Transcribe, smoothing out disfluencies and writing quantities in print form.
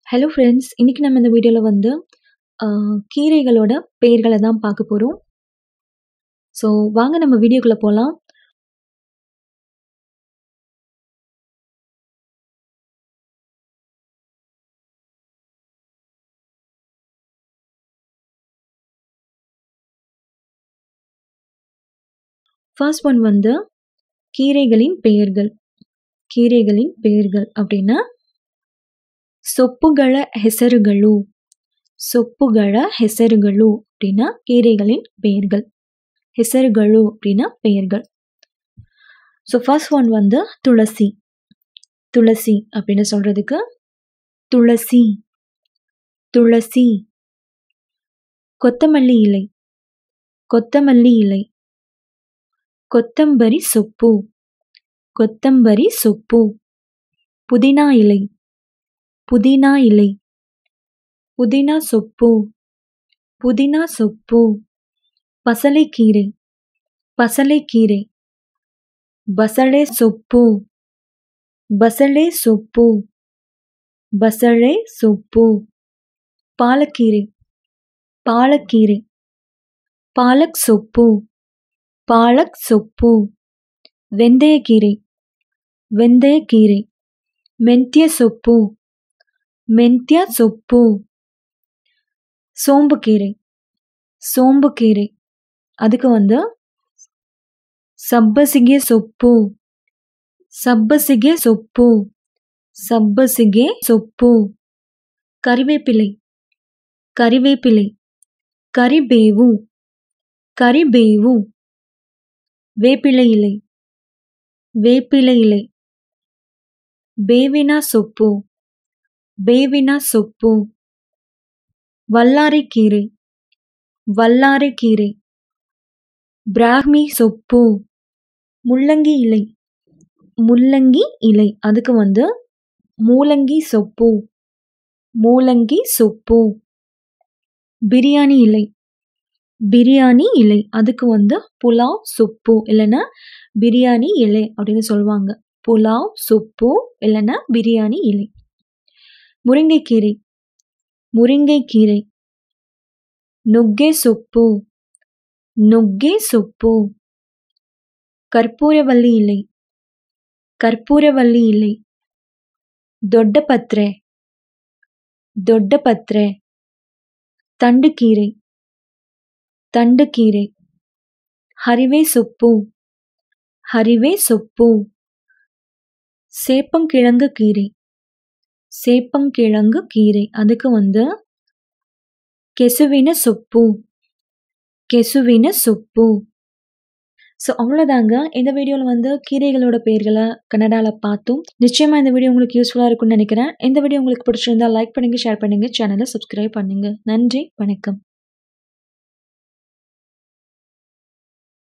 Hello friends, இன்னைக்கு நம்ம இந்த வீடியோல வந்து கீரைகளோட பெயர்கள தான் பார்க்க போறோம். ஸோ வாங்க நம்ம வீடியோக்குள்ள போலாம். ஃபர்ஸ்ட் ஒன் வந்து கீரைகளின் பெயர்கள். கீரைகளின் பெயர்கள் அப்படின்னா ಸೊಪ್ಪುಗಳ ಹೆಸರುಗಳು. ಸೊಪ್ಪುಗಳ ಹೆಸರುಗಳು அப்படின்னா கீரைகளின் பெயர்கள். ಹೆಸರುಗಳು அப்படின்னா பெயர்கள். ஸோ ஃபர்ஸ்ட் ஒன் வந்து துளசி. துளசி அப்படின்னு சொல்றதுக்கு துளசி, துளசி. கொத்தமல்லி இலை, கொத்தமல்லி இலை. கொத்தம்பரி ಸೊಪ್ಪು, கொத்தம்பரி ಸೊಪ್ಪು. புதினா இலை, புதினா இலை. புதினா ಸೊಪ್ಪು, புதினா ಸೊಪ್ಪು. பசலைக்கீரை, பசலைக்கீரை. ಬಸಳೆ ಸೊಪ್ಪು, ಬಸಳೆ ಸೊಪ್ಪು. ಬಸಳೆ ಸೊಪ್ಪು. பாலக்கீரை, பாலக்கீரை. பாலக் ಸೊಪ್ಪು, பாலக் ಸೊಪ್ಪು. வெந்தயக்கீரை, வெந்தயக்கீரை. மெಂತ್ಯ ಸೊಪ್ಪು, மெಂತ್ಯ ಸೊಪ್ಪು. சோம்புக்கீரை, சோம்புக்கீரை. அதுக்கு வந்து ಸಬ್ಬಸಿಗೆ ಸೊಪ್ಪು, ಸಬ್ಬಸಿಗೆ ಸೊಪ್ಪು. ಸಬ್ಬಸಿಗೆ ಸೊಪ್ಪು. கறிவேப்பிலை, கறிவேப்பிலை. கறிಬೇವು, கறிಬೇವು. வேப்பிலை இலை, வேப்பிலை இலை. ಬೇವಿನ ಸೊಪ್ಪು, ಬೇವಿನ ಸೊಪ್ಪು. வல்லாரைக்கீரை, வல்லாரைக்கீரை. பிராஹ்மி ಸೊಪ್ಪು, முள்ளங்கி இலை, முள்ளங்கி இலை. அதுக்கு வந்து ಮೂಲಂಗಿ ಸೊಪ್ಪು, ಮೂಲಂಗಿ ಸೊಪ್ಪು. பிரியாணி இலை, பிரியாணி இலை. அதுக்கு வந்து புலாவ் ಸೊಪ್ಪು இல்லைன்னா பிரியாணி இலை அப்படின்னு சொல்லுவாங்க. புலாவ் ಸೊಪ್ಪು இல்லைன்னா பிரியாணி இலை. முருங்கைக்கீரை, முருங்கைக்கீரை. ನುಗ್ಗೆ ಸೊಪ್ಪು, ನುಗ್ಗೆ ಸೊಪ್ಪು. கற்பூரவள்ளி இலை, கற்பூரவள்ளி இலை. ದೊಡ್ಡಪತ್ರೆ, ದೊಡ್ಡಪತ್ರೆ. தண்டுக்கீரை, தண்டுக்கீரை. ಹರಿವೆ ಸೊಪ್ಪು, ಹರಿವೆ ಸೊಪ್ಪು. சேப்பங்கிழங்கு கீரை, சேப்பங்கிழங்கு கீரை. அதுக்கு வந்து ಕೆಸುವಿನ ಸೊಪ್ಪು, ಕೆಸುವಿನ ಸೊಪ್ಪು. ஸோ அவ்வளோதாங்க. இந்த வீடியோவில் வந்து கீரைகளோட பெயர்களை கன்னடாவில் பார்த்தோம். நிச்சயமாக இந்த வீடியோ உங்களுக்கு யூஸ்ஃபுல்லாக இருக்கும்னு நினைக்கிறேன். இந்த வீடியோ உங்களுக்கு பிடிச்சிருந்தா லைக் பண்ணுங்கள், ஷேர் பண்ணுங்கள், சேனலை சப்ஸ்கிரைப் பண்ணுங்கள். நன்றி, வணக்கம்.